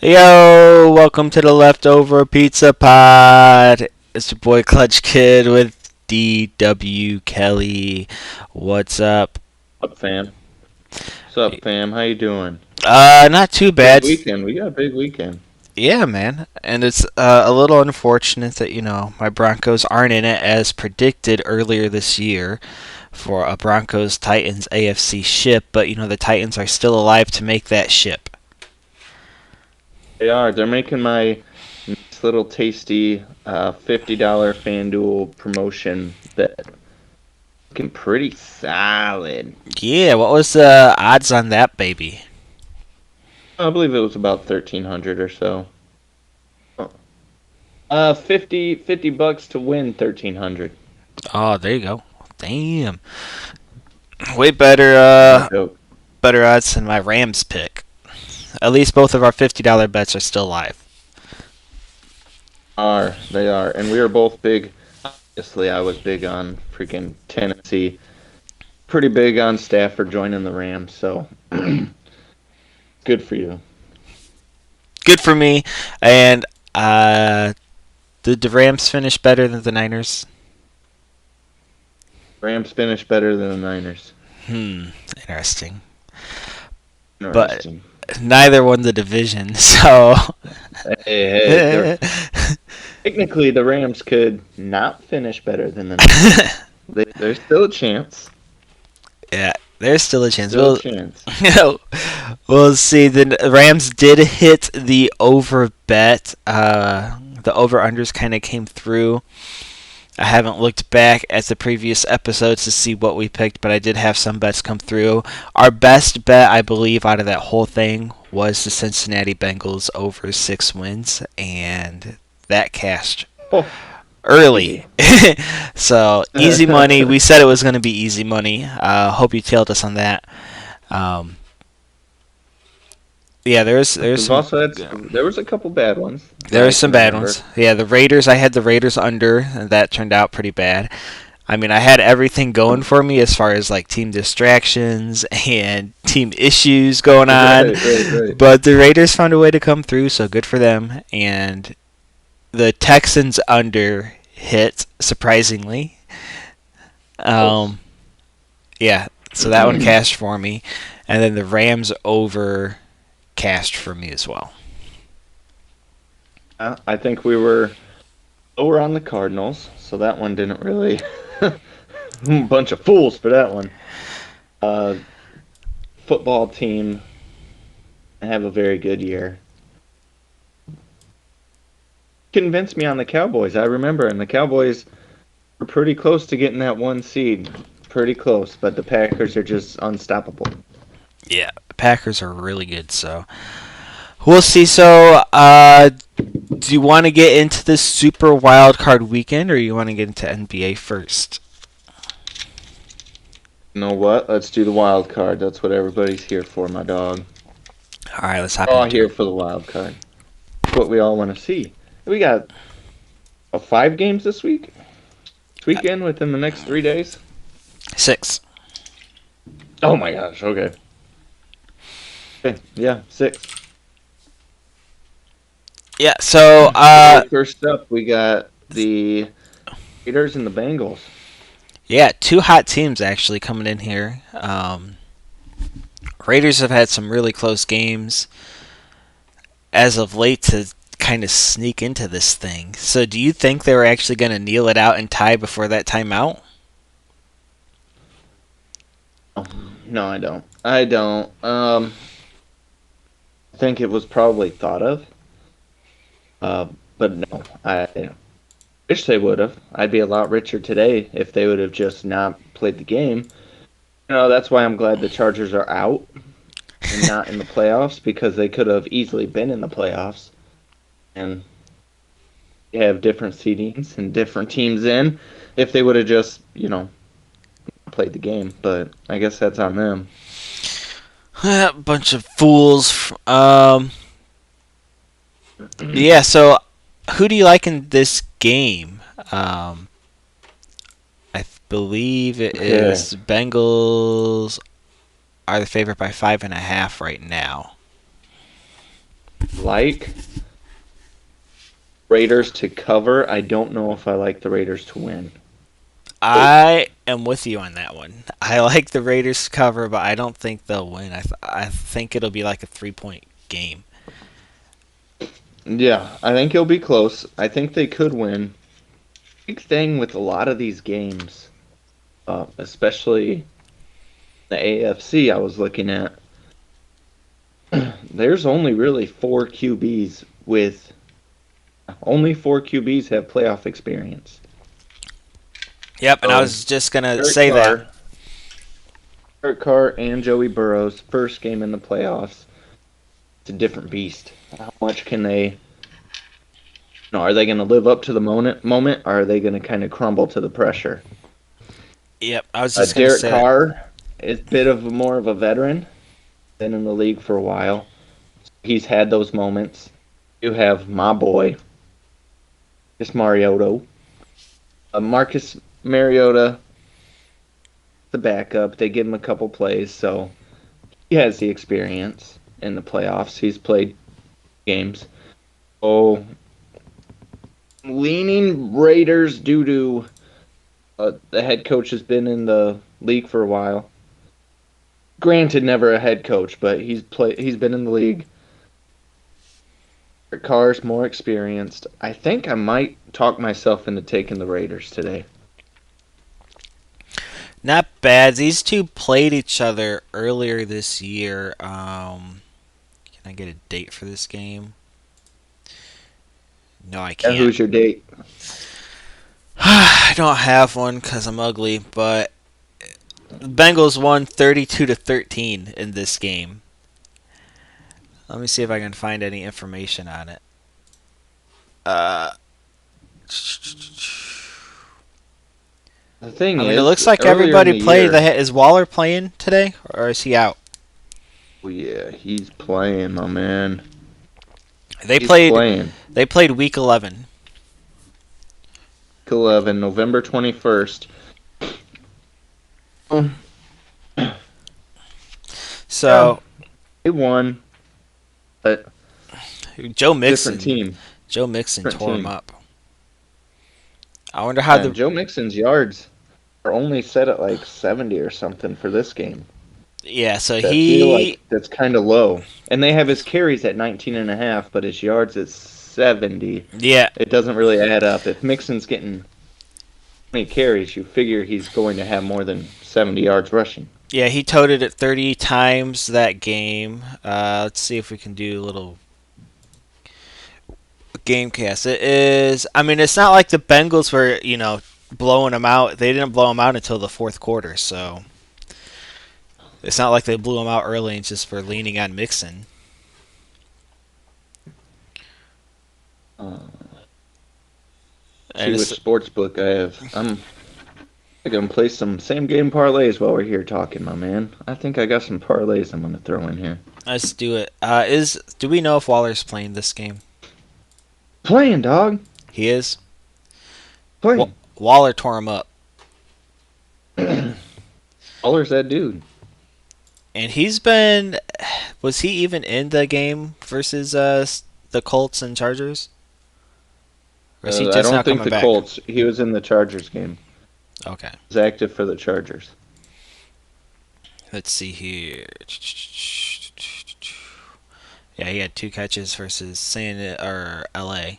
Yo, welcome to the Leftover Pizza Pod. It's your boy Clutch Kid with DW Kelly. What's up? Up, fam? What's up, fam? How you doing? Not too Big bad. weekend. We got a big weekend. Yeah, man. And it's a little unfortunate that, my Broncos aren't in it as predicted earlier this year for a Broncos Titans AFC ship, but, the Titans are still alive to make that ship. They are. They're making my nice little tasty $50 FanDuel promotion bet. Looking pretty solid. Yeah, what was the odds on that baby? I believe it was about 1,300 or so. 50 bucks to win 1,300. Oh, there you go. Damn. Way better No joke. better odds than my Rams pick. At least both of our $50 bets are still live. They are. And we were both big. Obviously, I was big on freaking Tennessee. Pretty big on Stafford joining the Rams, so good for you. Good for me. And did the Rams finish better than the Niners? Rams finished better than the Niners. Interesting. But Interesting. neither won the division, so Hey, technically the Rams could not finish better than the Niners. There's still a chance. yeah, there's still a chance. Still a chance. We'll see. The Rams did hit the over bet. The over-unders kind of came through. I haven't looked back at the previous episodes to see what we picked, but I did have some bets come through. Our best bet, I believe, out of that whole thing was the Cincinnati Bengals over 6 wins, and that cashed Oh, early. So, easy money. We said it was going to be easy money. Hope you tailed us on that. Yeah, there was there was a couple bad ones. there I were some can bad remember. ones. Yeah, the Raiders. I had the Raiders under, and that turned out pretty bad. I mean, I had everything going for me as far as like team distractions and team issues going on, Right. but the Raiders found a way to come through, so good for them. And the Texans under hit surprisingly. Close. Yeah, so that one cashed for me, and then the Rams over cashed for me as well. I think we were lower on the Cardinals, so that one didn't really. Bunch of fools for that one. Uh, Football team have a very good year. Convinced me on the Cowboys. I remember, and the Cowboys were pretty close to getting that one seed. Pretty close, but the Packers are just unstoppable. Yeah, the Packers are really good, so we'll see. So, do you want to get into this Super Wild Card weekend, or you want to get into NBA first? You know what? Let's do the wild card. That's what everybody's here for, my dog. All right, let's hop We're all into here it. for the wild card. That's what we all want to see. We got 5 games this week. This weekend within the next 3 days. 6. Oh my gosh. Okay. Okay. Yeah, 6. Yeah. So, First up, we got the Raiders and the Bengals. yeah, 2 hot teams actually coming in here. Raiders have had some really close games as of late to kind of sneak into this thing. So, do you think they were actually going to kneel it out and tie before that timeout? Oh, no, I don't. I think it was probably thought of. But no, I wish they would have. I'd be a lot richer today if they would have just not played the game. That's why I'm glad the Chargers are out and not in the playoffs, because they could have easily been in the playoffs. And you have different seedings and different teams in if they would have just, played the game. But I guess that's on them. Bunch of fools. Yeah, so who do you like in this game? I believe it Okay. is Bengals are the favorite by 5.5 right now. like Raiders to cover. I don't know if I like the Raiders to win. I am with you on that one. I like the Raiders to cover, but I don't think they'll win. I think it'll be like a 3-point game. Yeah, I think it'll be close. I think they could win. Big thing with a lot of these games, especially the AFC I was looking at, there's only really only four QBs have playoff experience. Yep, and I So was just gonna Derek say that. Carr, Derek Carr and Joey Burrow's first game in the playoffs. It's a different beast. How much can they? No, are they going to live up to the moment? Or are they going to kind of crumble to the pressure? Yep, I was just gonna Derek say that. Carr is a bit of more of a veteran, been in the league for a while. He's had those moments. You have my boy, Marcus Mariota. Marcus Mariota, the backup. They give him a couple plays, so he has the experience in the playoffs. He's played games. Oh, leaning Raiders due to the head coach has been in the league for a while. Granted, never a head coach, but he's been in the league. Carr's more experienced. I think I might talk myself into taking the Raiders today. Not bad. These two played each other earlier this year. Can I get a date for this game? No, I And can't. who's your date? I don't have one because I'm ugly, but the Bengals won 32-13 in this game. Let me see if I can find any information on it. Uh, The thing I mean, it is, looks like earlier in everybody the played. year, Is Waller playing today, or is he out? oh yeah, he's playing, my man. They He's played. playing. They played Week 11. 11, November 21st. Yeah, So they won, but Joe different Mixon. team. Joe Mixon Different tore him team. up. I wonder how And the. Joe Mixon's yards are only set at like 70 or something for this game. Yeah, so I feel he. like that's kind of low. And they have his carries at 19 and a half, but his yards at 70. Yeah, It doesn't really add up. If Mixon's getting 20 carries, you figure he's going to have more than 70 yards rushing. yeah, he toted it 30 times that game. Let's see if we can do a little game cast. It is. I mean, it's not like the Bengals were, blowing them out. They didn't blow them out until the fourth quarter, so it's not like they blew them out early and just for leaning on Mixon. Uh, see And which sports book I have. I'm gonna play some same game parlays while we're here talking, my man. I think I got some parlays I'm gonna throw in here. let's do it. Do we know if Waller's playing this game? Playing, dog. He is. Playing. Waller tore him up, Waller's that dude. and he's been. Was he even in the game versus the Colts and Chargers? Or is he I just don't now think coming the back? Colts. He was in the Chargers game. Okay. He's active for the Chargers. Let's see here. Yeah, he had 2 catches versus LA.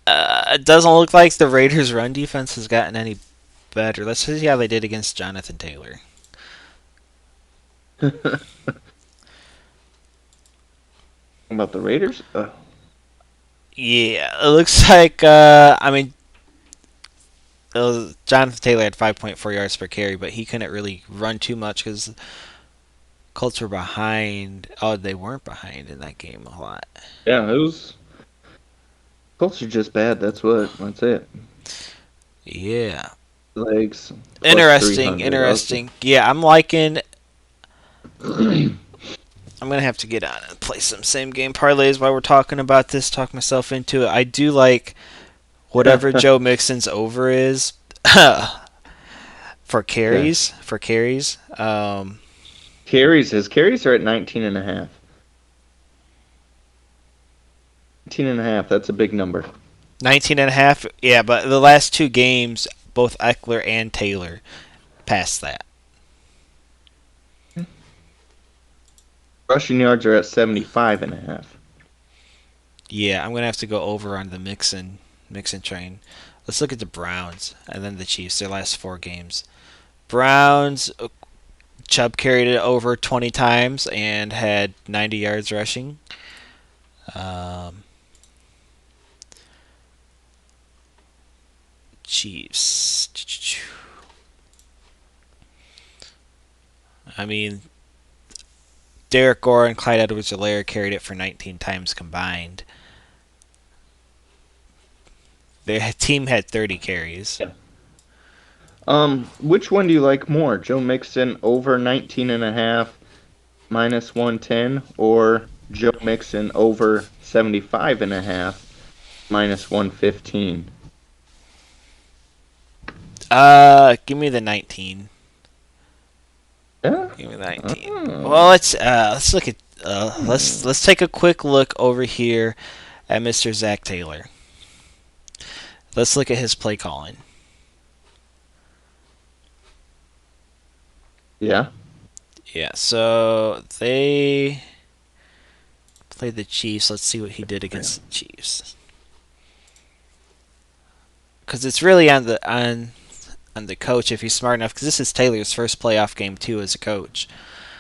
It doesn't look like the Raiders' run defense has gotten any better. Let's see how they did against Jonathan Taylor. About the Raiders? Yeah, it looks like. Jonathan Taylor had 5.4 yards per carry, but he couldn't really run too much because Colts were behind. Oh, they weren't behind in that game a lot. Yeah, it was. Colts are just bad. That's what. That's it. Yeah. Legs. Plus Interesting, 300. interesting. Yeah, I'm liking. I'm gonna have to get on and play some same game parlays while we're talking about this. Talk myself into it. I do like whatever Joe Mixon's over is for carries. For carries. His carries are at 19 and a half. 19 and a half, that's a big number. 19 and a half. Yeah, but the last two games, both Eckler and Taylor passed that. Rushing yards are at 75 and a half. Yeah, I'm gonna have to go over on the Mixon train. Let's look at the Browns and then the Chiefs. Their last four games. Browns. Chubb carried it over 20 times and had 90 yards rushing. Um, Chiefs. I mean, Derek Gore and Clyde Edwards-Helaire carried it for 19 times combined. Their team had 30 carries. Yeah. Which one do you like more? Joe Mixon over 19 and a half minus 110 or Joe Mixon over 75 and a half minus 115? Give me the 19. Yeah. Give me the 19. Oh. Well, let's look at let's take a quick look over here at Mr. Zach Taylor. Let's look at his play calling. Yeah. Yeah, so they played the Chiefs. Let's see what he did against the Chiefs. Because it's really on the coach if he's smart enough. Because this is Taylor's first playoff game too as a coach.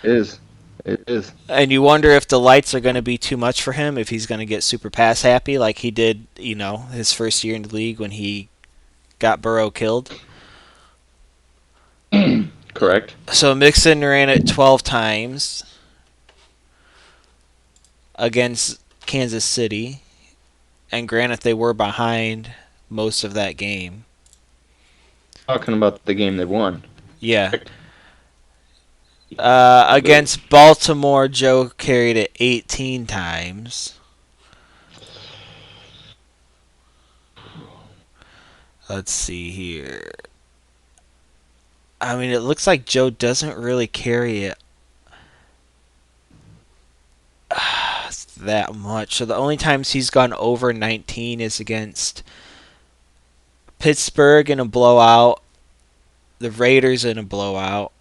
It is. It is. And you wonder if the lights are going to be too much for him, if he's going to get super pass happy like he did, his first year in the league when he got Burrow killed. Correct. So Mixon ran it 12 times against Kansas City. And granted, they were behind most of that game. Talking about the game they won. Yeah. Against Baltimore, Joe carried it 18 times. Let's see here. I mean, it looks like Joe doesn't really carry it that much. So the only times he's gone over 19 is against Pittsburgh in a blowout, the Raiders in a blowout.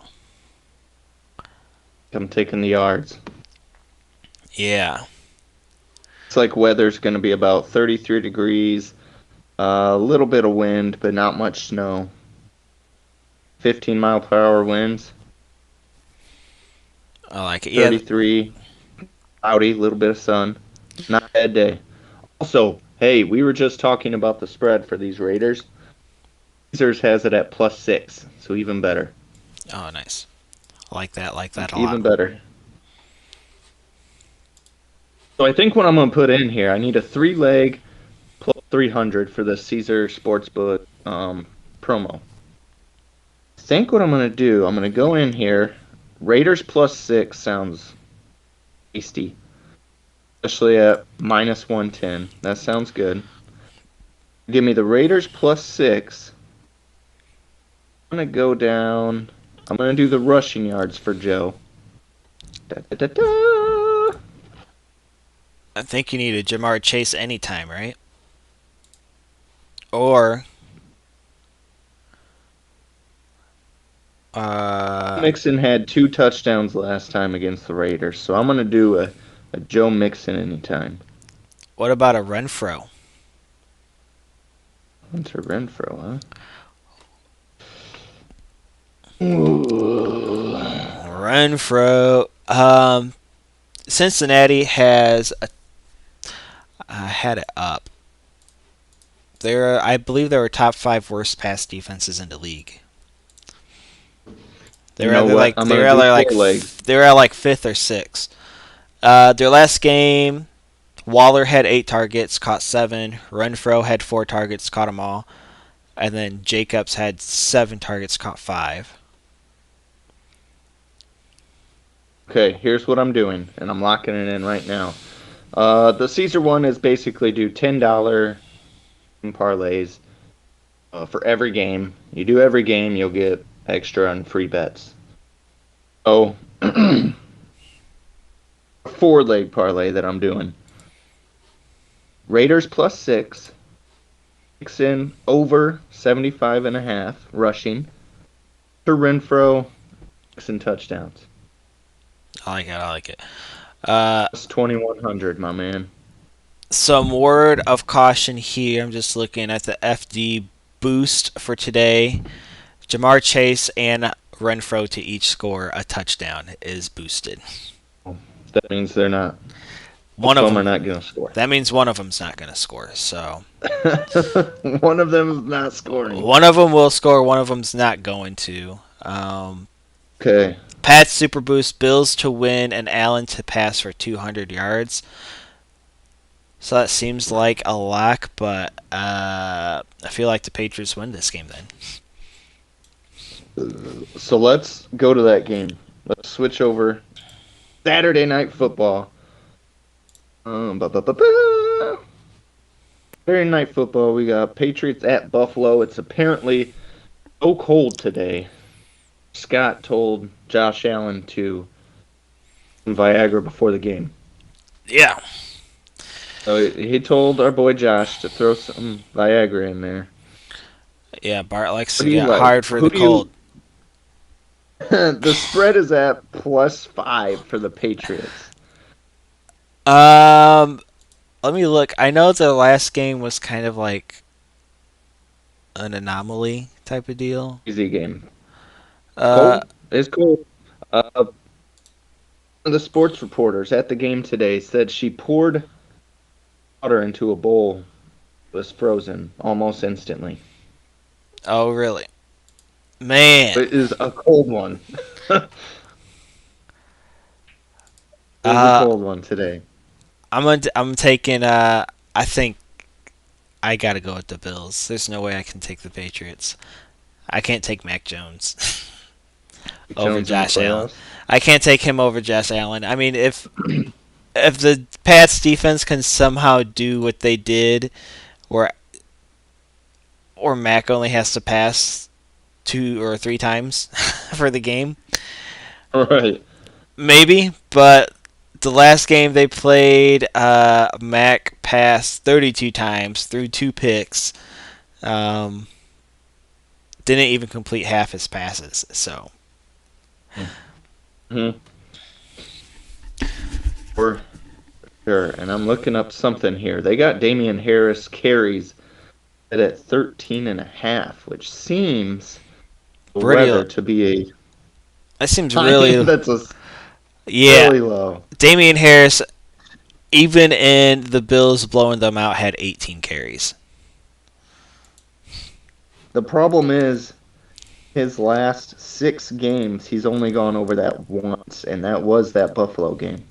I'm taking the yards. Yeah. It's like weather's going to be about 33 degrees, a little bit of wind, but not much snow. 15-mile-per-hour winds. I like it. 33, cloudy, little bit of sun. Not a bad day. Also, hey, we were just talking about the spread for these Raiders. Caesars has it at +6, so even better. Oh, nice. Like that a lot. Even better. So I think what I'm going to put in here, I need a 3-leg plus 300 for the Caesar Sportsbook promo. I think what I'm going to do, I'm going to go in here. Raiders +6 sounds tasty, especially at -110. That sounds good. Give me the Raiders +6. I'm going to go down. I'm going to do the rushing yards for Joe. Da, da, da, da. I think you need a Jamar Chase anytime, right? Or Mixon had 2 touchdowns last time against the Raiders, so I'm going to do a Joe Mixon anytime. what about a Renfro? Hunter Renfro, huh? Renfro. Cincinnati has had it up. I believe they were top 5 worst pass defenses in the league. They were either like they were at like 5th or 6th. Their last game, Waller had 8 targets, caught 7. Renfro had 4 targets, caught them all, and then Jacobs had 7 targets, caught 5. Okay, here's what I'm doing, and I'm locking it in right now. The Caesar one is basically do $10 parlays for every game. You do every game, you'll get extra and free bets. So Four-leg parlay that I'm doing. Raiders +6. Kicks in over 75.5 rushing. To Renfro, and touchdowns. I like it. I like it. That's 2,100, my man. Some word of caution here. I'm just looking at the FD boost for today. Jamar Chase and Renfro to each score a touchdown is boosted. That means they're not. One Most of of them are them. not going to score. That means one of them's not going to score. So One of them is not scoring. one of them will score. One of them's not going to. Okay. Pats super boost: Bills to win and Allen to pass for 200 yards. So that seems like a lock, but I feel like the Patriots win this game then. So let's go to that game. Let's switch over. Saturday Night Football. Saturday Night Football. We got Patriots at Buffalo. It's apparently so cold today. Scott told Josh Allen to Viagra before the game. Yeah. So he told our boy Josh to throw some Viagra in there. Yeah, Bart likes What to do you get like? hard for Who the do you- cold. The spread is at +5 for the Patriots. Let me look. I know the last game was kind of like an anomaly type of deal. Easy game. Uh, Cold? It's cold. Uh, the sports reporters at the game today said she poured water into a bowl. It was frozen almost instantly. oh, really? Man. It is a cold one. It is a Uh, cold one today. I'm taking. I think I gotta go with the Bills. There's no way I can take the Patriots. I can't take Mac Jones over Jones in the Josh Allen. playoffs. I can't take him over Josh Allen. I mean, if the Pats defense can somehow do what they did, where or Mac only has to pass 2 or 3 times for the game, Right. maybe. But the last game they played, Mac passed 32 times, threw 2 picks, um, didn't even complete half his passes. So Hmm. For sure. And I'm looking up something here. They got Damian Harris carries at 13.5, which seems the Pretty- weather to be a that seems really that's a yeah. really low. Damian Harris, even in the Bills blowing them out, had 18 carries. The problem is his last 6 games, he's only gone over that once, and that was that Buffalo game.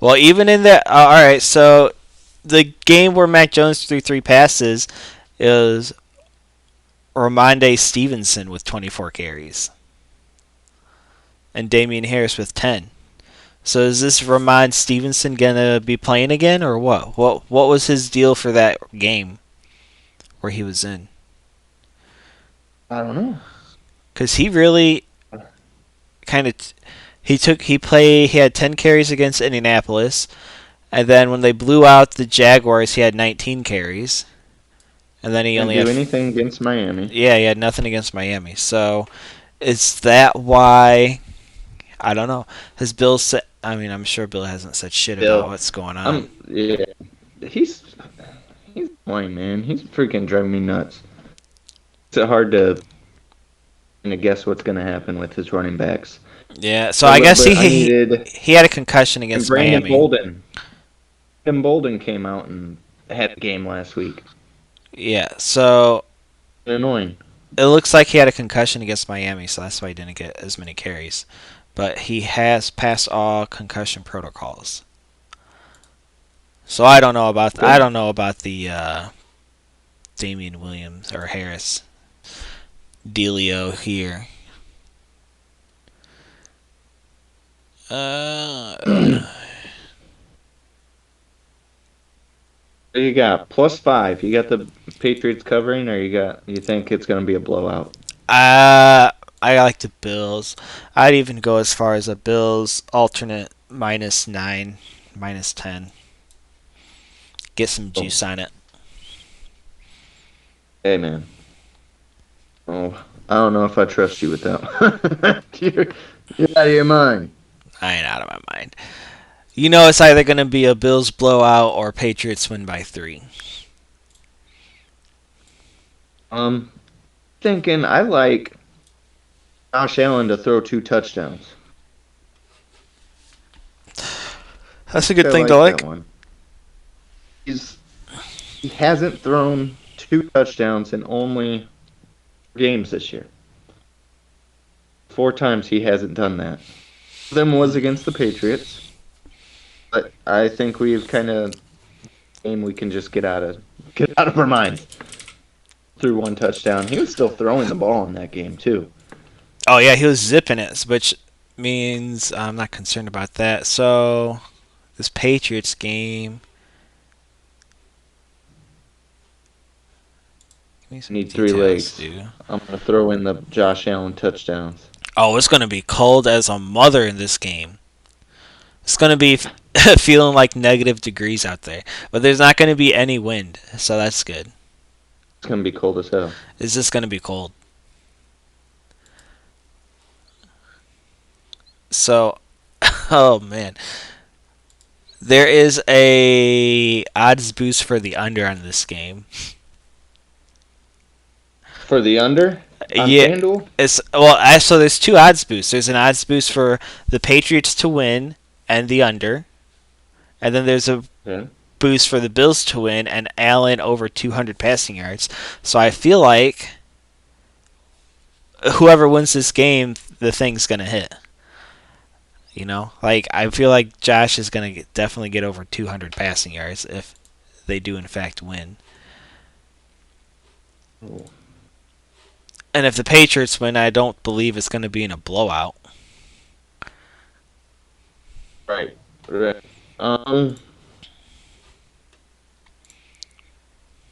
Well, even in that, all right. So the game where Mac Jones threw 3 passes is Ramondre Stevenson with 24 carries and Damian Harris with 10. So is this Ramon Stevenson gonna be playing again, or what? What was his deal for that game where he was in? I don't know. Because he really kind of he had 10 carries against Indianapolis, and then when they blew out the Jaguars, he had 19 carries, and then he Didn't only do had anything against Miami. yeah, he had nothing against Miami. So is that why? I don't know. Has Bill said? I mean, I'm sure Bill hasn't said shit Bill, about what's going on. Yeah, he's annoying, man. He's freaking driving me nuts. It's hard to guess what's going to happen with his running backs. Yeah, so I guess But I needed he had a concussion against Brandon Miami. Bolden. Tim Bolden came out and had a game last week. Yeah, so Annoying. it looks like he had a concussion against Miami, so that's why he didn't get as many carries. But he has passed all concussion protocols. So I don't know about the Damian Williams or Harris dealio here. You got +5. You got the Patriots covering, or you think it's going to be a blowout? I like the Bills. I'd even go as far as a Bills alternate -9, -10. Get some Oh, juice on it. hey, man. Oh, I don't know if I trust you with that one. You're out of your mind. I ain't out of my mind. You know it's either going to be a Bills blowout or Patriots win by 3. Um, Thinking I like Josh Allen to throw 2 touchdowns. That's a good I thing to like that like. one. He's he hasn't thrown 2 touchdowns in only games this year. 4 times he hasn't done that. One of them was against the Patriots, but I think we've kind of game we can just get out of our minds. Threw 1 touchdown. He was still throwing the ball in that game too. Oh yeah, he was zipping it, which means I'm not concerned about that. So this Patriots game, give me some Need 3 legs. details, dude. I'm gonna throw in the Josh Allen touchdowns. Oh, it's gonna be cold as a mother in this game. It's gonna be feeling like negative degrees out there, but there's not gonna be any wind, so that's good. It's gonna be cold as hell. It's just gonna be cold. So, oh man, there is a odds boost for the under on this game. For the under on Yeah, FanDuel? so there's 2 odds boosts. There's an odds boost for the Patriots to win and the under, and then there's a Yeah. boost for the Bills to win and Allen over 200 passing yards. So I feel like whoever wins this game, the thing's gonna hit. You know, like I feel like Josh is gonna definitely get over 200 passing yards if they do in fact win. Oh, And if the Patriots win, I don't believe it's gonna be in a blowout. right. Right. Um.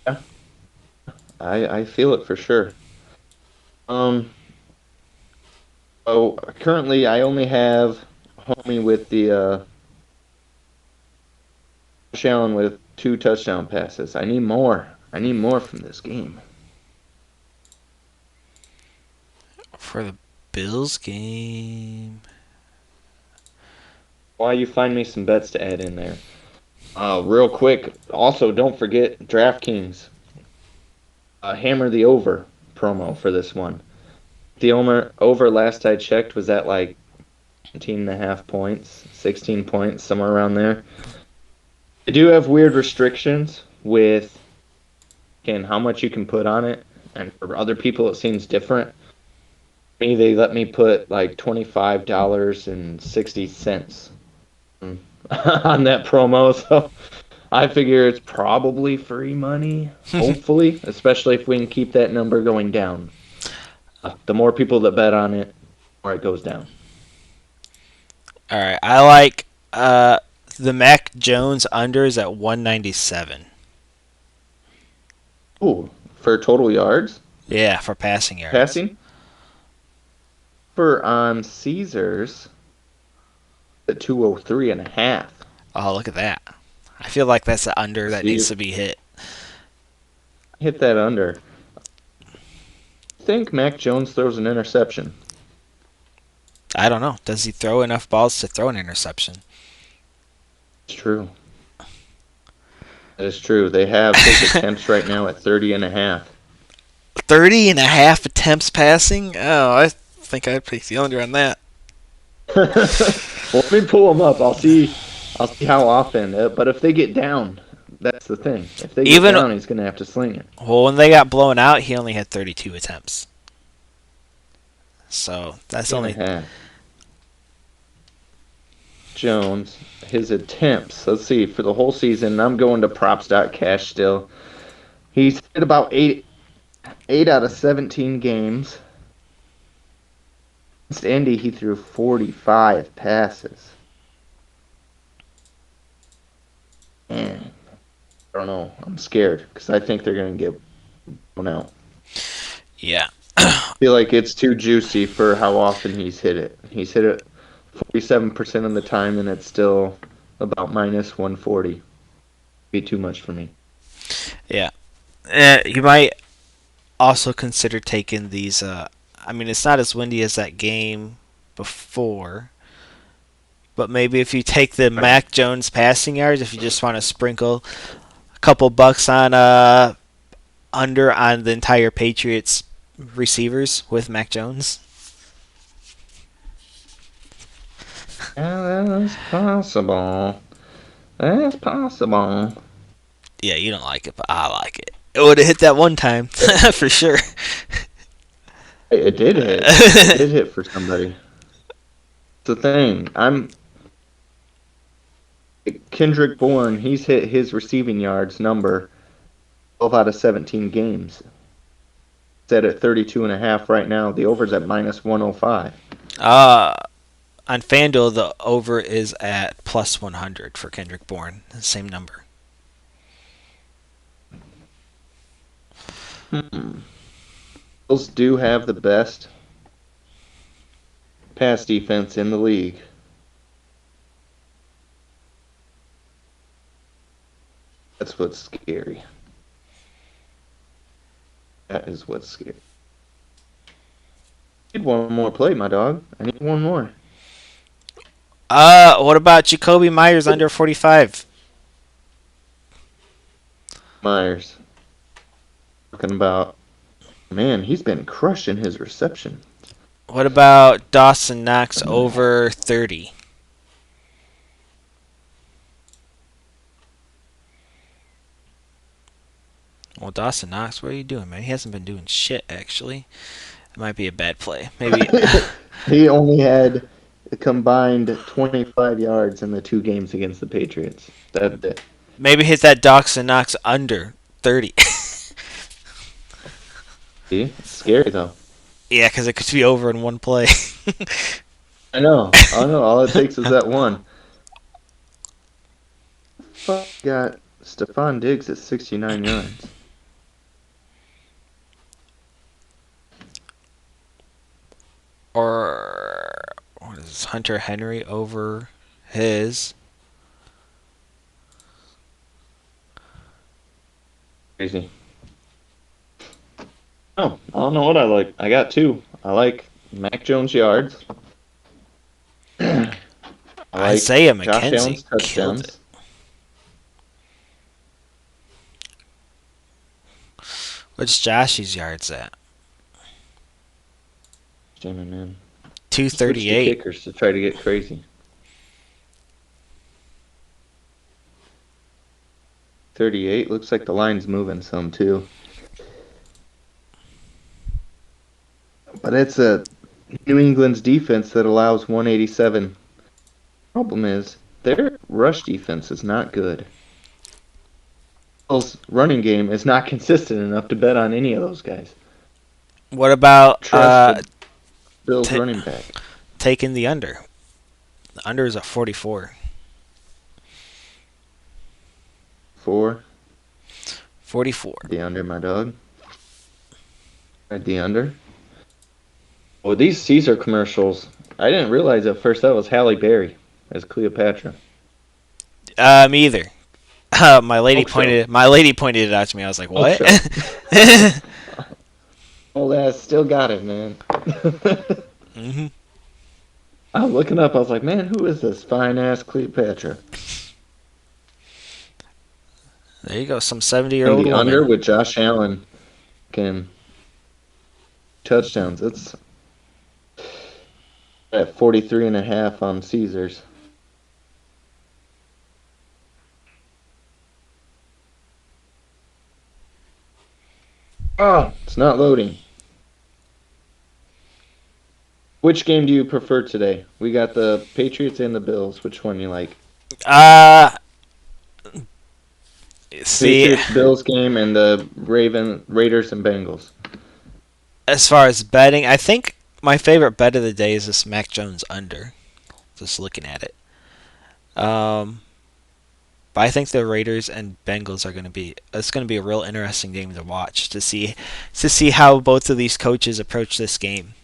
Yeah, I feel it for sure. Um. Oh, currently I only have homie with the Josh Allen with 2 touchdown passes. I need more. I need more from this game. For the Bills game, Why you find me some bets to add in there? Real quick. Also, don't forget DraftKings. Hammer the over promo for this one. The over last I checked was at like 17.5 points, 16 points, somewhere around there. They do have weird restrictions with again how much you can put on it, and for other people it seems different. Me, they let me put like $25.60 on that promo, so I figure it's probably free money. Hopefully, especially if we can keep that number going down. The more people that bet on it, the more it goes down. all right. I like the Mac Jones unders at 197. Ooh, for total yards Yeah, for passing yards. passing for on Caesars at 203.5. Oh, look at that. I feel like that's the under that See, needs to be hit. hit that under. I think Mac Jones throws an interception. I don't know. Does he throw enough balls to throw an interception? It's true. That is true. They have his attempts right now at 30.5. 30 and a half attempts passing? Oh, I think I'd pick the under on that. Well, let me pull them up. I'll see. I'll see how often. But if they get down, that's the thing. If they get Even down, he's gonna have to sling it. well, when they got blown out, he only had 32 attempts. So that's only 2.5. Jones, his attempts. Let's see for the whole season. I'm going to props.cash still. He's hit about eight out of 17 games. Against Indy, he threw 45 passes. Man, I don't know. I'm scared because I think they're going to get blown out. yeah. feel like it's too juicy for how often he's hit it. He's hit it 47% of the time, and it's still about minus 140. Be too much for me. Yeah. You might also consider taking these. I mean, it's not as windy as that game before, but maybe if you take the Mac Jones passing yards, if you just want to sprinkle a couple bucks on under on the entire Patriots receivers with Mac Jones. Yeah, that's possible. That's possible. Yeah, you don't like it, but I like it. It would have hit that one time for sure. It did hit. It did hit for somebody. It's the thing. Kendrick Bourne. He's hit his receiving yards number 12 out of 17 games. It's at 32.5 right now. The over's at minus 105. Uh, on FanDuel, the over is at plus 100 for Kendrick Bourne. The same number. Bills do have the best pass defense in the league. That's what's scary. That is what's scary. I need one more play, my dog. I need one more. What about Jacoby Myers under 45? Myers. Talking about, man, he's been crushing his reception. What about Dawson Knox over 30? Well, Dawson Knox, what are you doing, man? He hasn't been doing shit, actually. It might be a bad play. Maybe. He only had a combined 25 yards in the 2 games against the Patriots. That's it. Maybe hit that Dawson Knox under 30. See? It's scary, though. Yeah, because it could be over in one play. I know. All it takes is that one. Fuck, got Stephon Diggs at 69 yards. Or what is this, Hunter Henry over his? Crazy. Oh, I don't know what I like. I got 2. I like Mac Jones yards. I like Isaiah Josh McKenzie Allen's killed it. touchdowns. What's Josh's yards at? Jamming in. Switch to 238. kickers to try to get crazy. 38. Looks like the line's moving some too. But it's a New England's defense that allows 187. Problem is, their rush defense is not good. Bill's running game is not consistent enough to bet on any of those guys. What about Trust Bill's running back. taking the under? The under is at 44. 4. 44. The under, my dog. Right, the under. Well, these Caesar commercials, I didn't realize at first that was Halle Berry as Cleopatra. Me either. My lady pointed it out to me. I was like, "What?" Old ass still got it, man. Mm-hmm. I was looking up. I was like, man, who is this fine ass Cleopatra? There you go, some 70-year-old And the woman. under with Josh Allen can touchdowns. It's at 43.5 on Caesars. Oh, it's not loading. Which game do you prefer today? We got the Patriots and the Bills. Which one you like? See, Patriots Bills game and the Raiders and Bengals. as far as betting, I think my favorite bet of the day is this Mac Jones under. Just looking at it. But I think the Raiders and Bengals are going to be. It's going to be a real interesting game to watch to see how both of these coaches approach this game.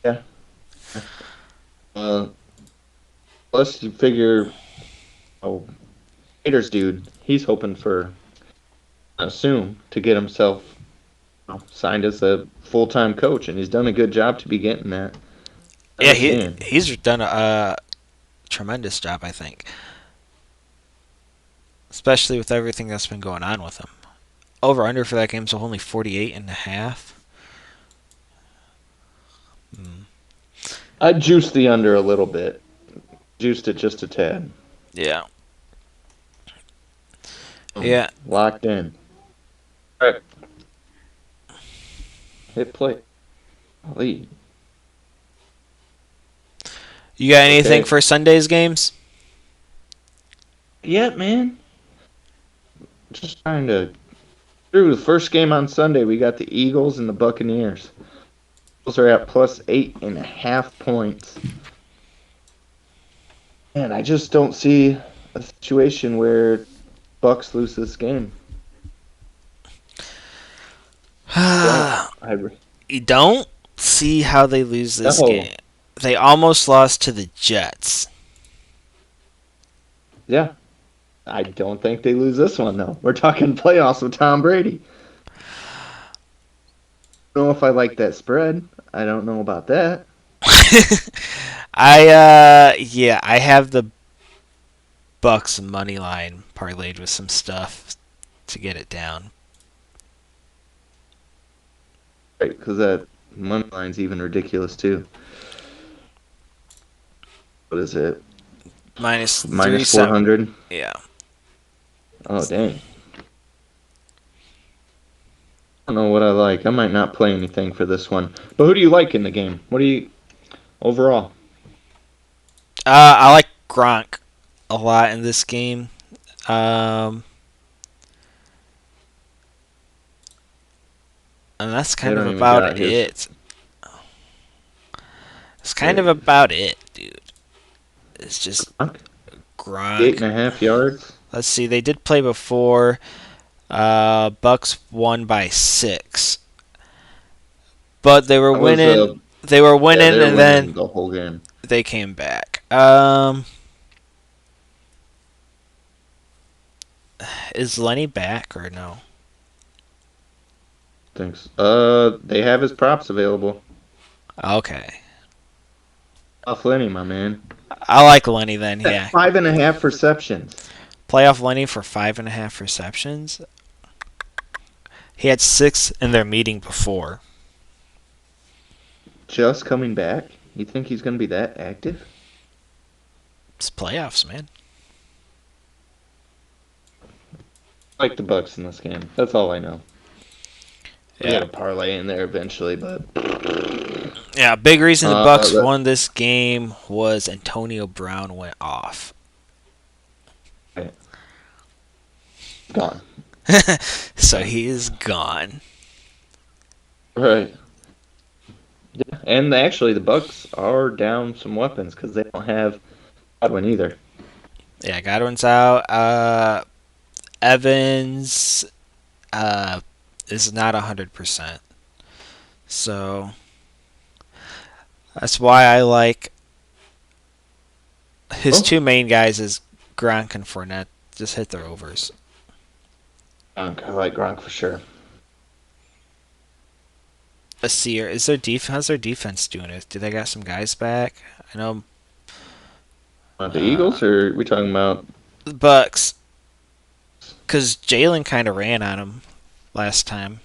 Yeah. Uh, Plus, you figure, oh, Raiders dude, he's hoping for, soon to get himself signed as a full-time coach, and he's done a good job to be getting that. I Yeah, understand. he's done a tremendous job, I think, especially with everything that's been going on with him. Over under for that game's only 48.5. Hmm. I juiced the under a little bit. Juiced it just a tad. Yeah. Yeah. Locked in. All right. Hit play. Lead. You got anything Okay. for Sunday's games? Yeah, man. Just trying to. Through the first game on Sunday, we got the Eagles and the Buccaneers. Eagles are at plus 8.5 points. And I just don't see a situation where Bucks lose this game. I You don't see how they lose this no. game. They almost lost to the Jets. Yeah. I don't think they lose this one though. We're talking playoffs with Tom Brady. I don't know if I like that spread. I don't know about that. I have the Bucks money line parlayed with some stuff to get it down. Right, because that money line's even ridiculous too. What is it? Minus Minus 370. 400? Yeah. Oh, dang. I don't know what I like. I might not play anything for this one. But who do you like in the game? What do you overall? I like Gronk a lot in this game. Um, and that's They kind of don't even about got his it. It's kind of about it, dude. It's just Gronk. Eight Gronk. and a half yards. Let's see. They did play before. Bucks won by 6, but they were That was winning. They were yeah, winning, they're and winning then the whole game. they came back. Is Lenny back or no? Thanks. They have his props available. Okay, Off Lenny, my man. I like Lenny then. At Yeah, 5.5 receptions. playoff Lenny for 5.5 receptions. He had 6 in their meeting before. Just coming back. You think he's going to be that active? It's playoffs, man. I like the Bucks in this game. That's all I know. We Yeah, got a parlay in there eventually, but yeah. Big reason the Bucks that- won this game was Antonio Brown went off. gone. So he is gone. Right. Yeah, and actually, the Bucks are down some weapons because they don't have Godwin either. Yeah, Godwin's out. Evans is not 100%. So that's why I like his Oh. two main guys is Gronk and Fournette. Just hit their overs. Gronk, I like Gronk for sure. Let's see here. Is their how's their defense doing it? Do they got some guys back? I know The Eagles, or are we talking about? the Bucks, because Jalen kind of ran on him last time.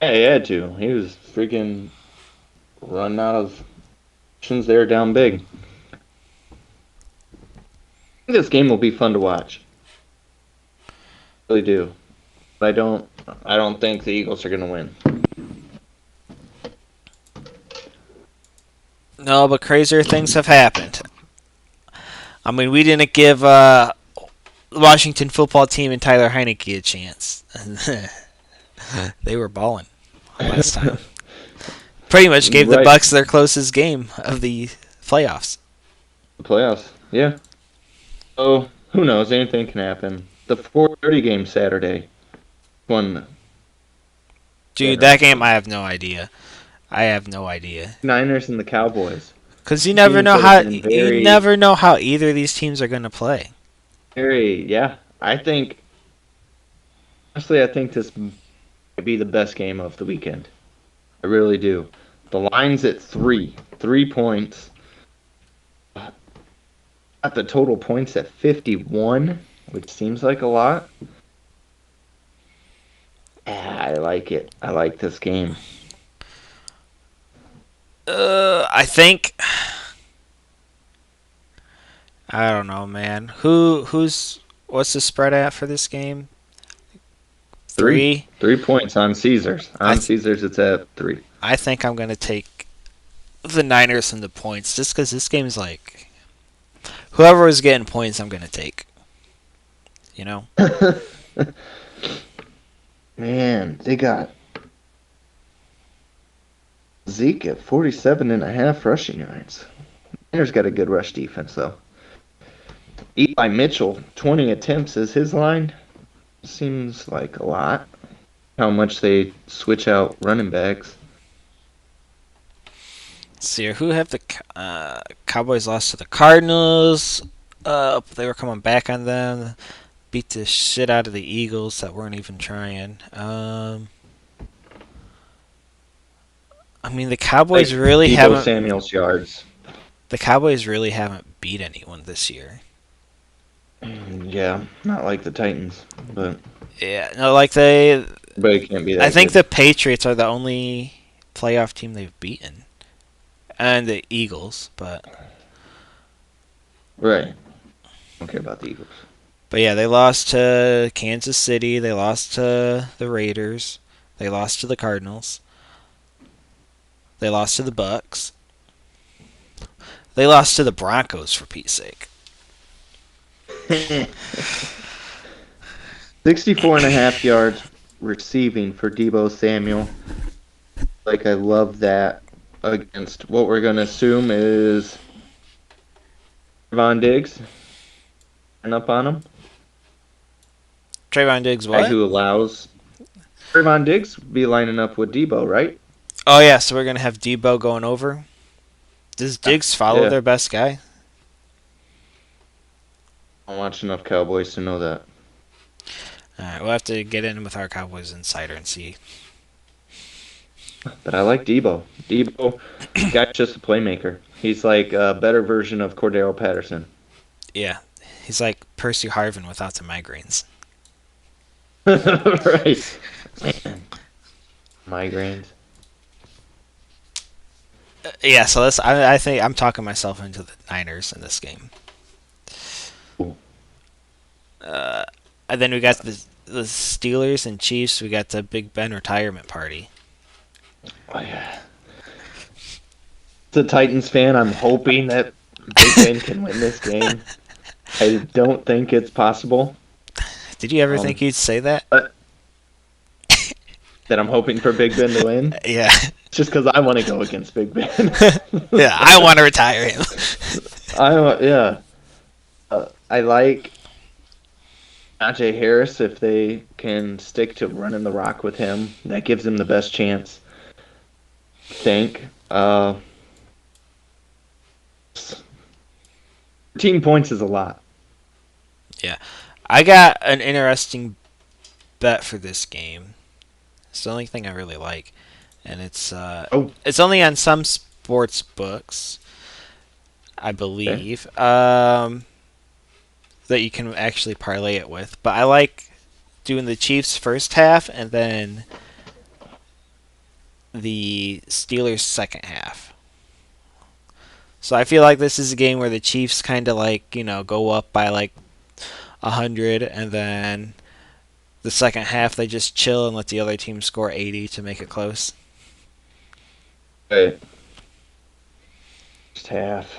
Yeah, he had to. He was freaking running out of options there down big. I think this game will be fun to watch. Really do. But I don't think the Eagles are going to win. No, but crazier things have happened. I mean, we didn't give Washington football team and Tyler Heineke a chance. They were balling last time. Pretty much gave the Right. Bucks their closest game of the playoffs. Playoffs. Yeah. So who knows? Anything can happen. The 4:30 game Saturday. One Dude, that game interesting. I have no idea. I have no idea. Niners and the Cowboys. Cause Teams that have been you very, never know how either of these teams are gonna play. very. Yeah. I think honestly, I think this might be the best game of the weekend. I really do. The line's at 3 points. Got the total points at 51, which seems like a lot. I like it. I like this game. I think I don't know, man. Who's what's the spread at for this game? Three. 3. 3 points on Caesars. I On Caesars, it's at 3. I think I'm gonna take the Niners and the points just because this game's like whoever is getting points, I'm gonna take. You know. Man, they got Zeke at 47.5 rushing yards. Niners got a good rush defense, though. Eli Mitchell, 20 attempts is his line. Seems like a lot. How much they switch out running backs. Let's see here, who have the Cowboys lost to the Cardinals? They were coming back on them. Beat the shit out of the Eagles that weren't even trying. I mean, the Like Cowboys really Debo haven't. Samuel's yards. The Cowboys really haven't beat anyone this year. Yeah, not like the Titans, but Yeah, no, like they. it can't be I that think good. the Patriots are the only playoff team they've beaten, and the Eagles. Right. Don't care about the Eagles. But yeah, they lost to Kansas City. They lost to the Raiders. They lost to the Cardinals. They lost to the Bucks. They lost to the Broncos for Pete's sake. 64.5 yards receiving for Debo Samuel. Like, I love that against what we're going to assume is Von Diggs. And up on him. Trayvon Diggs, Guy what? who allows Trayvon Diggs be lining up with Debo, right? Oh yeah, so we're gonna have Debo going over. Does Diggs follow Yeah. their best guy? I watch enough Cowboys to know that. All right, we'll have to get in with our Cowboys insider and see. But I like Debo. Debo, guy's just a playmaker. He's like a better version of Cordero Patterson. Yeah, he's like Percy Harvin without the migraines. Right. Man. Migraines. Yeah, so I think I'm talking myself into the Niners in this game. Cool. And then we got the Steelers and Chiefs. We got the Big Ben retirement party. Oh, yeah. As a Titans fan, I'm hoping that Big Ben can win this game. I don't think it's possible. Did you ever Um, think you'd say that? But that I'm hoping for Big Ben to win. Yeah. It's just because I want to go against Big Ben. Yeah, I want to retire him. Yeah. I like Najee Harris if they can stick to running the rock with him. That gives them the best chance. I think. 13 points is a lot. I got an interesting bet for this game. It's the only thing I really like, and Oh, it's only on some sports books, I believe, that you can actually parlay it with. But I like doing the Chiefs first half and then the Steelers second half. So I feel like this is a game where the Chiefs kind of like go up by like 100, and then the second half they just chill and let the other team score 80 to make it close. right. First half.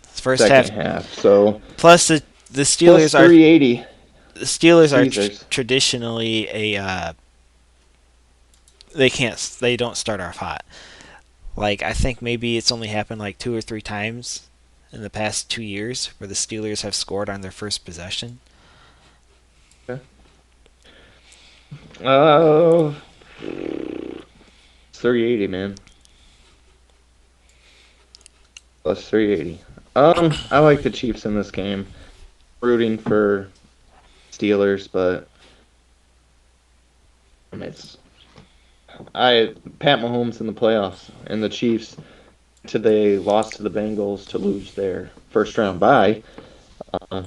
First Second half half. So plus the plus Steelers are 380. the Steelers are Caesars. traditionally a they don't start off hot. Like I think maybe it's only happened like 2 or 3 times in the past 2 years where the Steelers have scored on their first possession? Oh, it's 380, man. Plus 380. I like the Chiefs in this game. Rooting for Steelers, but it's Pat Mahomes in the playoffs and the Chiefs they lost to the Bengals to lose their first round bye. Uh,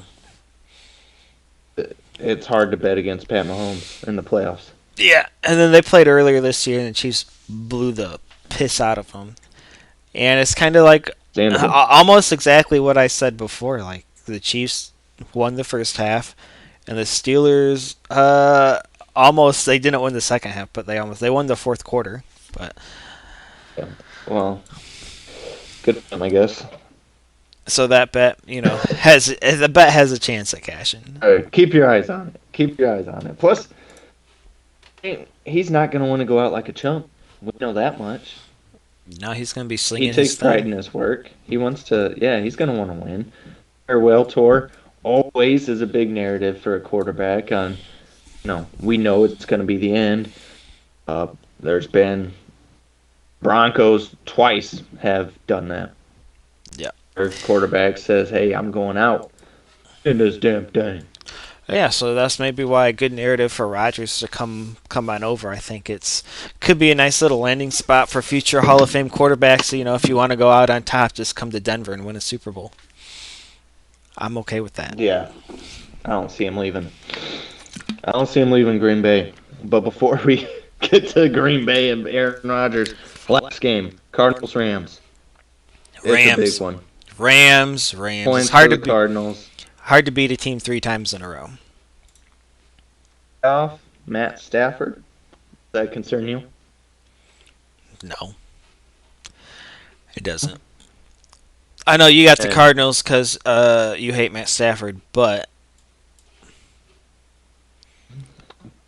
it's hard to bet against Pat Mahomes in the playoffs. Yeah, and then they played earlier this year, and the Chiefs blew the piss out of them. And it's kind of like Understandable. almost exactly what I said before. Like the Chiefs won the first half, and the Steelers almost they didn't win the second half, but they won the fourth quarter. But Yeah. Well, good for them, I guess. so that bet, has the bet has a chance at cashing. All right, keep your eyes on it. Keep your eyes on it. Plus, he's not going to want to go out like a chump. We know that much. Now he's going to be slinging He takes his pride thing. in his work. He wants to, yeah, he's going to want to win. Farewell tour always is a big narrative for a quarterback on, we know it's going to be the end. There's been Broncos twice have done that. Yeah. Their quarterback says, hey, I'm going out in this damn thing. Yeah, so that's maybe why a good narrative for Rodgers to come on over. I think could be a nice little landing spot for future Hall of Fame quarterbacks. If you want to go out on top, just come to Denver and win a Super Bowl. I'm okay with that. Yeah, I don't see him leaving. I don't see him leaving Green Bay. But before we get to Green Bay and Aaron Rodgers, last game, Cardinals-Rams. It's a big one. Rams. Points It's hard for to the Cardinals. hard to beat a team 3 times in a row. Off Matt Stafford. Does that concern you? No, it doesn't. I know you got the And Cardinals because you hate Matt Stafford, but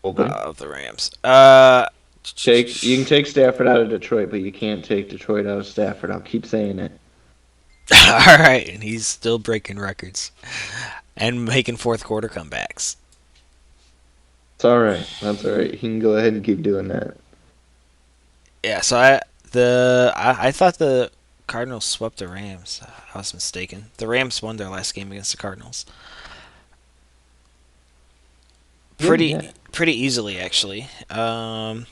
the Rams. you can take Stafford out of Detroit, but you can't take Detroit out of Stafford. I'll keep saying it. All right, and he's still breaking records and making fourth quarter comebacks. It's all right. That's all right. He can go ahead and keep doing that. Yeah, so I thought the Cardinals swept the Rams. I was mistaken. The Rams won their last game against the Cardinals. Yeah. Pretty easily actually. I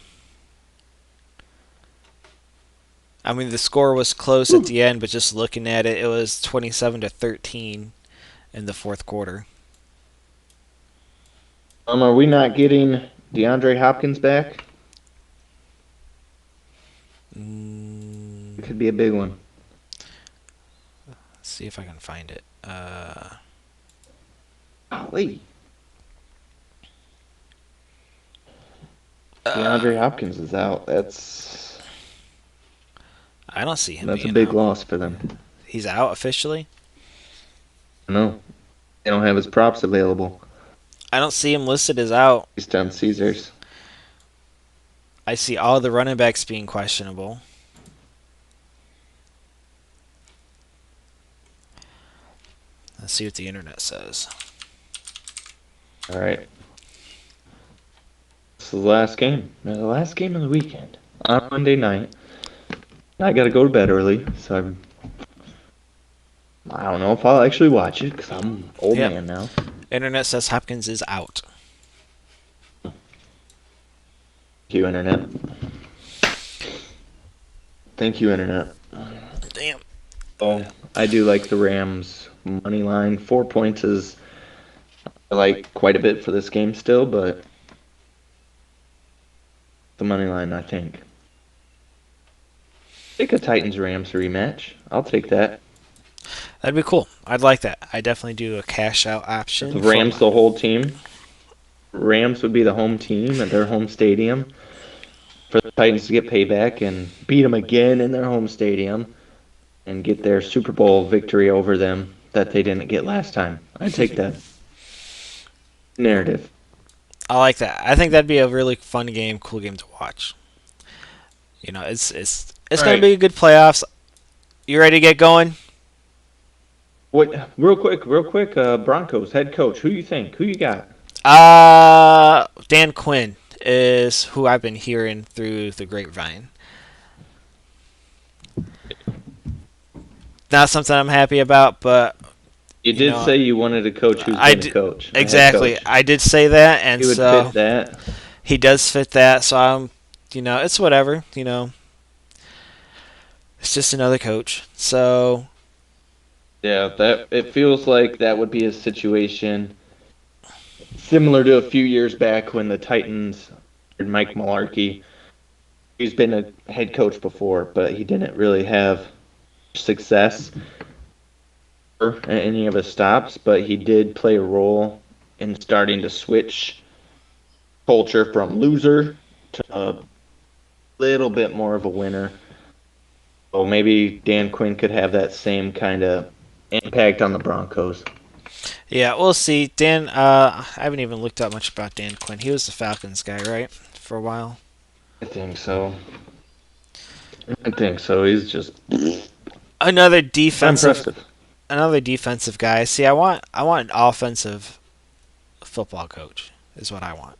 mean the score was close at the end, but just looking at it, it was 27-13 in the fourth quarter. Are we not getting DeAndre Hopkins back? It could be a big one. Let's see if I can find it. Golly. DeAndre Hopkins is out. I don't see him. That's a being big out. loss for them. He's out officially. No, they don't have his props available. I don't see him listed as out. He's done Caesars. I see all the running backs being questionable. Let's see what the internet says. All right. This is the last game. The last game of the weekend on Monday night. I got to go to bed early, so I don't know if I'll actually watch it because I'm an old man now. Internet says Hopkins is out. Thank you, Internet. Thank you, Internet. Damn. Oh, I do like the Rams money line. 4 points is I like quite a bit for this game still, but the money line, I think. Take a Titans-Rams rematch. I'll take that. That'd be cool. I'd like that. I definitely do a cash out option. The Rams, the whole team. Rams would be the home team at their home stadium. For the Titans to get payback and beat them again in their home stadium and get their Super Bowl victory over them that they didn't get last time. I'd take that narrative. I like that. I think that'd be a really fun game, cool game to watch. It's going to be a good playoffs. You ready to get going? What? Real quick. Broncos head coach. Who you think? Who you got? Dan Quinn is who I've been hearing through the grapevine. Not something I'm happy about, but You you did know, say you wanted a coach who's I been a did coach, a head exactly. coach. I did say that, and He would fit so that. he does fit that. So it's whatever. It's just another coach. So Yeah, that it feels like that would be a situation similar to a few years back when the Titans hired Mike Mularkey. He's been a head coach before, but he didn't really have success at any of his stops. But he did play a role in starting to switch culture from loser to a little bit more of a winner. So maybe Dan Quinn could have that same kind of impact on the Broncos. yeah, we'll see. Dan, I haven't even looked up much about Dan Quinn. He was the Falcons guy, right, for a while. I think so. I think so. He's just Another not defensive, impressive. another defensive guy. See, I want an offensive football coach is what I want.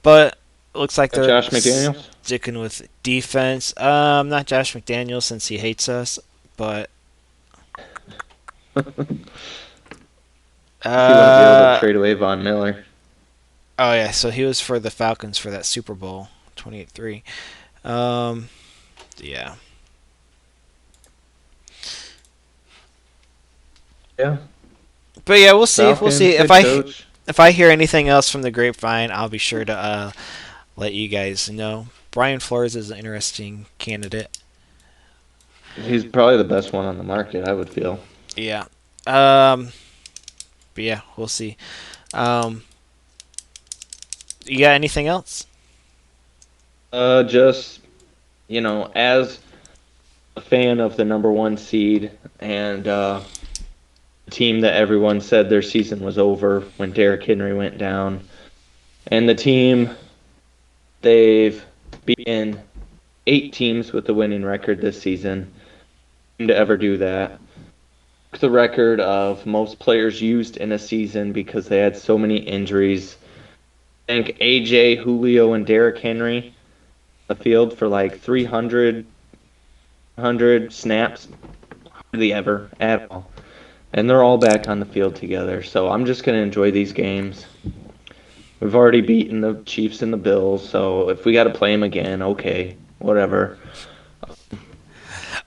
But looks like they're Josh McDaniels. sticking with defense. Not Josh McDaniels since he hates us, but He wouldn't be able to uh, trade away Von Miller. oh yeah, so he was for the Falcons for that Super Bowl 28-3. Um, yeah. Yeah, But yeah, we'll see. We'll Falcons see head coach. if I hear anything else from the grapevine, I'll be sure to let you guys know. Brian Flores is an interesting candidate. He's probably the best one on the market, I would feel. Yeah. Um, but yeah, we'll see. Um, you got anything else? Just as a fan of the number one seed and team that everyone said their season was over when Derrick Henry went down, and the team they've beaten 8 teams with a winning record this season. To ever do that. The record of most players used in a season because they had so many injuries. I think AJ, Julio, and Derrick Henry on the field for like 300 snaps, hardly ever at all. And they're all back on the field together. So I'm just going to enjoy these games. We've already beaten the Chiefs and the Bills, so if we got to play them again, okay, whatever.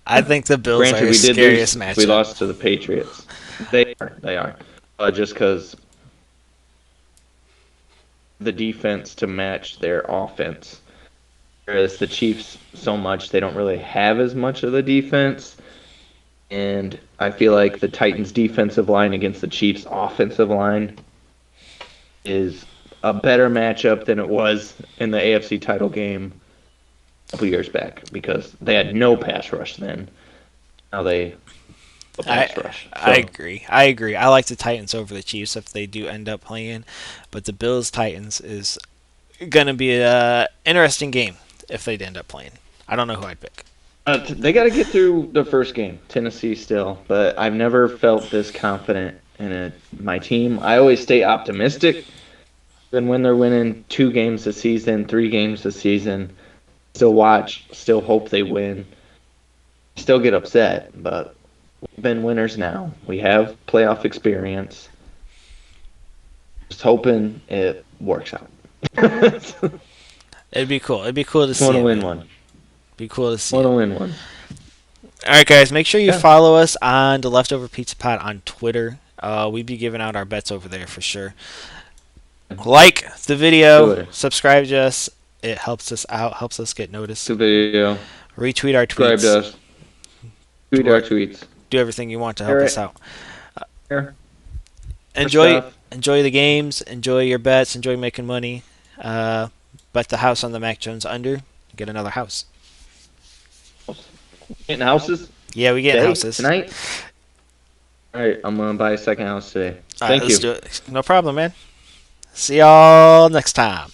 I think the Bills are Granted, the we did lose. scariest We matchup. lost to the Patriots. They are. They are. Just because the defense to match their offense. Whereas the Chiefs, so much, they don't really have as much of the defense. And I feel like the Titans' defensive line against the Chiefs' offensive line is a better matchup than it was in the AFC title game a couple years back because they had no pass rush then. Now they have a I pass rush. I So agree. I agree. I like the Titans over the Chiefs if they do end up playing, but the Bills Titans is gonna be a interesting game if they end up playing. I don't know who I'd pick. they got to get through the first game, Tennessee still, but I've never felt this confident in my team. I always stay optimistic. Then when they're winning 2 games a season, 3 games a season, still watch, still hope they win, still get upset, but we've been winners now. We have playoff experience. Just hoping it works out. Just It'd be cool. It'd be cool to see want to it, win man. one. Be cool to see Want it. to win one. All right, guys. Make sure you Yeah. follow us on the Leftover Pizza Pod on Twitter. We be giving out our bets over there for sure. Like the video, Twitter. subscribe to us. It helps us out, helps us get noticed. The video. Retweet our Subscribe tweets. to us. Tweet our tweets. Do everything you want to help Alright. us out. Here. Enjoy stuff. enjoy the games, enjoy your bets, enjoy making money. Bet the house on the Mac Jones under. Get another house. Getting houses Yeah, we get today, houses. tonight. All right, I'm gonna buy a second house today. All right, Thank let's you. do it. No problem, man. See y'all next time.